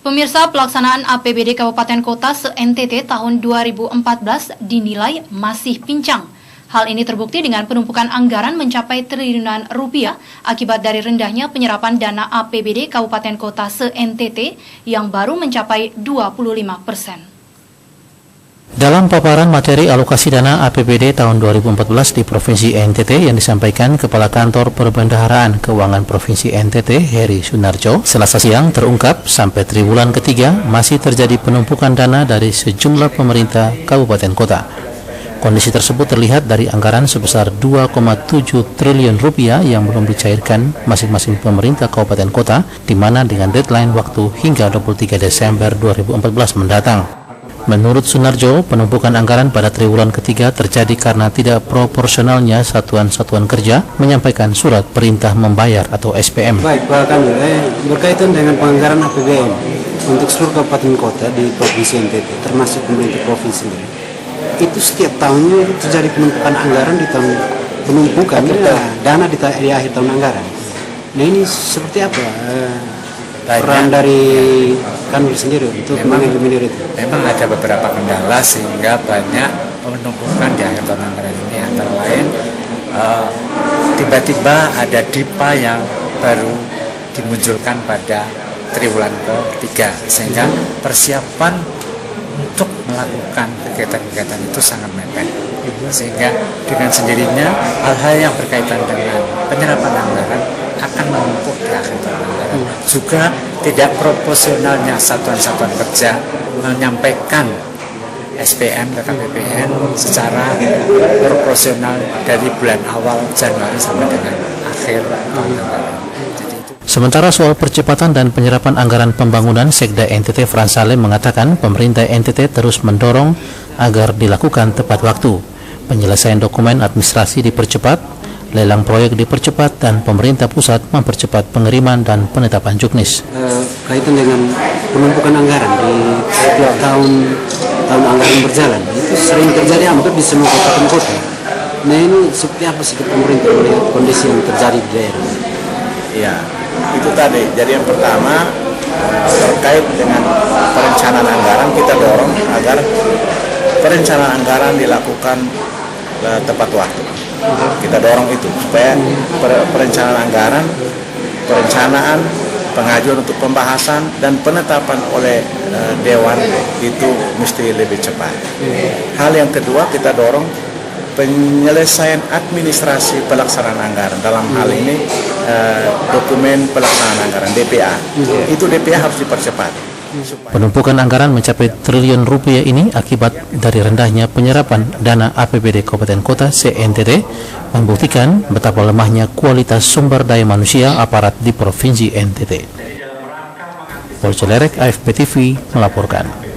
Pemirsa, pelaksanaan APBD Kabupaten Kota se-NTT tahun 2014 dinilai masih pincang. Hal ini terbukti dengan penumpukan anggaran mencapai triliunan rupiah akibat dari rendahnya penyerapan dana APBD Kabupaten Kota se-NTT yang baru mencapai 25%. Dalam paparan materi alokasi dana APBD tahun 2014 di Provinsi NTT yang disampaikan Kepala Kantor Perbendaharaan Keuangan Provinsi NTT, Heri Sunarjo, Selasa siang terungkap sampai triwulan ketiga masih terjadi penumpukan dana dari sejumlah pemerintah kabupaten kota. Kondisi tersebut terlihat dari anggaran sebesar 2,7 triliun rupiah yang belum dicairkan masing-masing pemerintah kabupaten kota, di mana dengan deadline waktu hingga 23 Desember 2014 mendatang. Menurut Sunarjo, penumpukan anggaran pada triwulan ketiga terjadi karena tidak proporsionalnya satuan-satuan kerja menyampaikan surat perintah membayar atau SPM. Baik, Pak Kamil, berkaitan dengan penganggaran APBN untuk seluruh kabupaten kota di Provinsi NTT, termasuk pemerintah provinsi sendiri, itu setiap tahunnya terjadi penumpukan anggaran di tahun penumpukan dana di akhir tahun anggaran. Nah, ini seperti apa peran dari Kanwil sendiri untuk mengeliminir itu? Memang ada beberapa kendala sehingga banyak penumpukan di akhir tahun anggaran ini, antara lain tiba-tiba ada DIPA yang baru dimunculkan pada triwulan ketiga, sehingga persiapan untuk melakukan kegiatan-kegiatan itu sangat mepet, sehingga dengan sendirinya hal-hal yang berkaitan dengan penyerapan anggaran akan menumpuk di akhir tahun anggaran. Juga tidak proporsionalnya satuan-satuan kerja menyampaikan SPM ke KPPN secara proporsional dari bulan awal Januari sampai dengan akhir tahun anggaran. Sementara soal percepatan dan penyerapan anggaran pembangunan, Sekda NTT Frans Salem mengatakan pemerintah NTT terus mendorong agar dilakukan tepat waktu. Penyelesaian dokumen administrasi dipercepat, lelang proyek dipercepat, dan pemerintah pusat mempercepat pengiriman dan penetapan juknis. Kaitan dengan penumpukan anggaran di setiap tahun anggaran berjalan, itu sering terjadi hampir di semua kabupaten kota. Nah, ini seperti apa sih pemerintah melihat kondisi yang terjadi di daerah? Ya, itu tadi. Jadi yang pertama terkait dengan perencanaan anggaran, kita dorong agar perencanaan anggaran dilakukan tepat waktu. Kita dorong itu supaya perencanaan anggaran, perencanaan, pengajuan untuk pembahasan dan penetapan oleh Dewan itu mesti lebih cepat. Hal yang kedua, kita dorong penyelesaian administrasi pelaksanaan anggaran. Dalam hal ini dokumen pelaksanaan anggaran DPA. Itu DPA harus dipercepat. Penumpukan anggaran mencapai triliun rupiah ini akibat dari rendahnya penyerapan dana APBD Kabupaten Kota se-NTT, membuktikan betapa lemahnya kualitas sumber daya manusia aparat di Provinsi NTT. Polcelerek, AFP TV melaporkan.